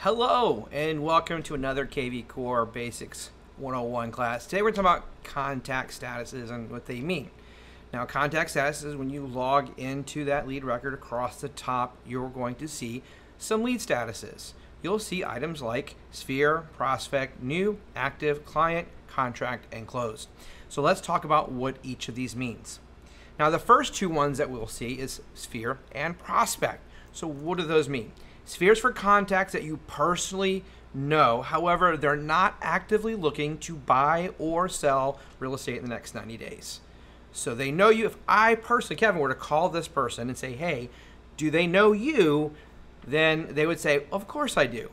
Hello and welcome to another KV Core Basics 101 class. Today we're talking about contact statuses and what they mean. Now, contact status is when you log into that lead record. Across the top you're going to see some lead statuses. You'll see items like sphere, prospect, new, active, client, contract, and closed. So let's talk about what each of these means. Now, the first two ones that we'll see is sphere and prospect. So what do those mean? Spheres for contacts that you personally know, however, they're not actively looking to buy or sell real estate in the next 90 days. So they know you. If I personally, Kevin, were to call this person and say, hey, do they know you? Then they would say, of course I do.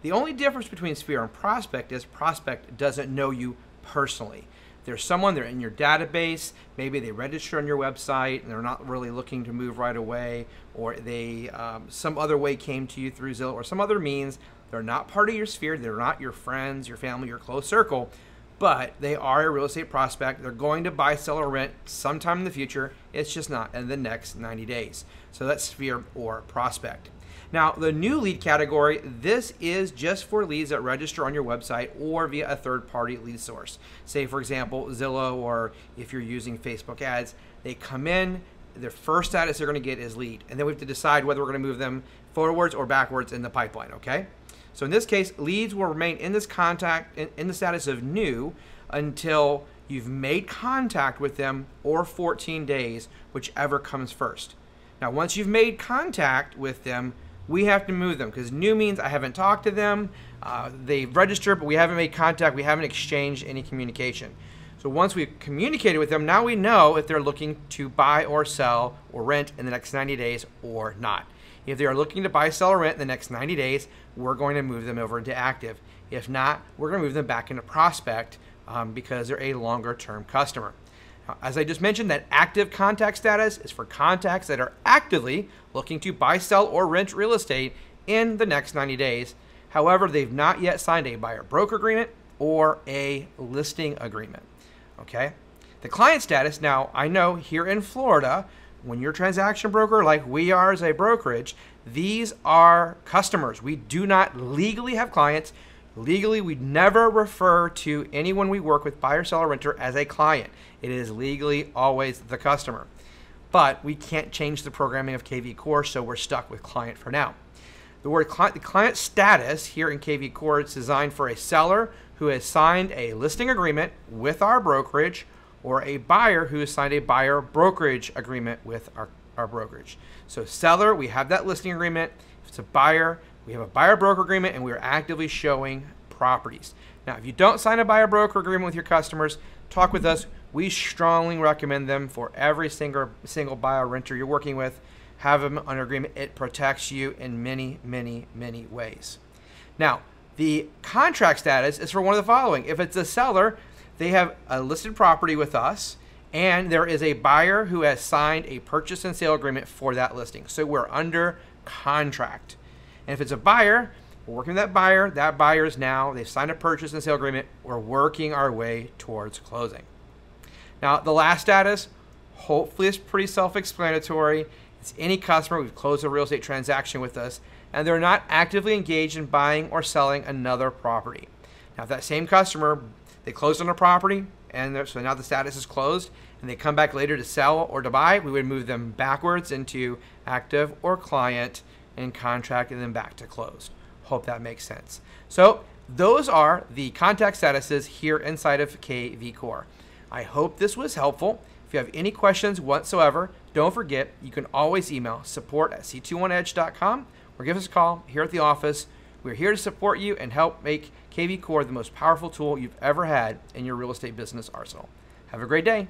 The only difference between sphere and prospect is prospect doesn't know you personally. There's someone, they're in your database, maybe they register on your website and they're not really looking to move right away, or they some other way came to you through Zillow or some other means. They're not part of your sphere, they're not your friends, your family, your close circle, but they are a real estate prospect. They're going to buy, sell, or rent sometime in the future. It's just not in the next 90 days. So that's sphere or prospect. Now, the new lead category, this is just for leads that register on your website or via a third-party lead source. Say, for example, Zillow, or if you're using Facebook ads, they come in, their first status they're going to get is lead, and then we have to decide whether we're going to move them forwards or backwards in the pipeline, okay? So in this case, leads will remain in this contact, in the status of new, until you've made contact with them or 14 days, whichever comes first. Now, once you've made contact with them, we have to move them, because new means I haven't talked to them, they've registered, but we haven't made contact, we haven't exchanged any communication. So once we've communicated with them, now we know if they're looking to buy or sell or rent in the next 90 days or not. If they are looking to buy, sell, or rent in the next 90 days, we're going to move them over into active. If not, we're going to move them back into prospect because they're a longer term customer. As I just mentioned, that active contact status is for contacts that are actively looking to buy, sell, or rent real estate in the next 90 days. However, they've not yet signed a buyer-broker agreement or a listing agreement. Okay? The client status, now I know here in Florida, when you're a transaction broker like we are as a brokerage, these are customers. We do not legally have clients. Legally, we never refer to anyone we work with, buyer, seller, renter, as a client. It is legally always the customer. But we can't change the programming of KV Core, so we're stuck with client for now. The word client, the client status here in KV Core is designed for a seller who has signed a listing agreement with our brokerage, or a buyer who has signed a buyer brokerage agreement with our brokerage. So seller, we have that listing agreement. If it's a buyer, we have a buyer broker agreement, and we are actively showing properties. Now, if you don't sign a buyer broker agreement with your customers, talk with us. We strongly recommend them for every single buyer renter you're working with. Have them under agreement. It protects you in many, many, many ways. Now, the contract status is for one of the following. If it's a seller, they have a listed property with us, and there is a buyer who has signed a purchase and sale agreement for that listing. So we're under contract. And if it's a buyer, we're working with that buyer is now, they've signed a purchase and sale agreement, we're working our way towards closing. Now, the last status, hopefully it's pretty self-explanatory. It's any customer who's closed a real estate transaction with us, and they're not actively engaged in buying or selling another property. Now, if that same customer, they closed on a property, and so now the status is closed, and they come back later to sell or to buy, we would move them backwards into active or client and contract, and then back to closed. Hope that makes sense. So those are the contact statuses here inside of KV Core. I hope this was helpful. If you have any questions whatsoever, don't forget, you can always email support@c21edge.com or give us a call here at the office. We're here to support you and help make KV Core the most powerful tool you've ever had in your real estate business arsenal. Have a great day.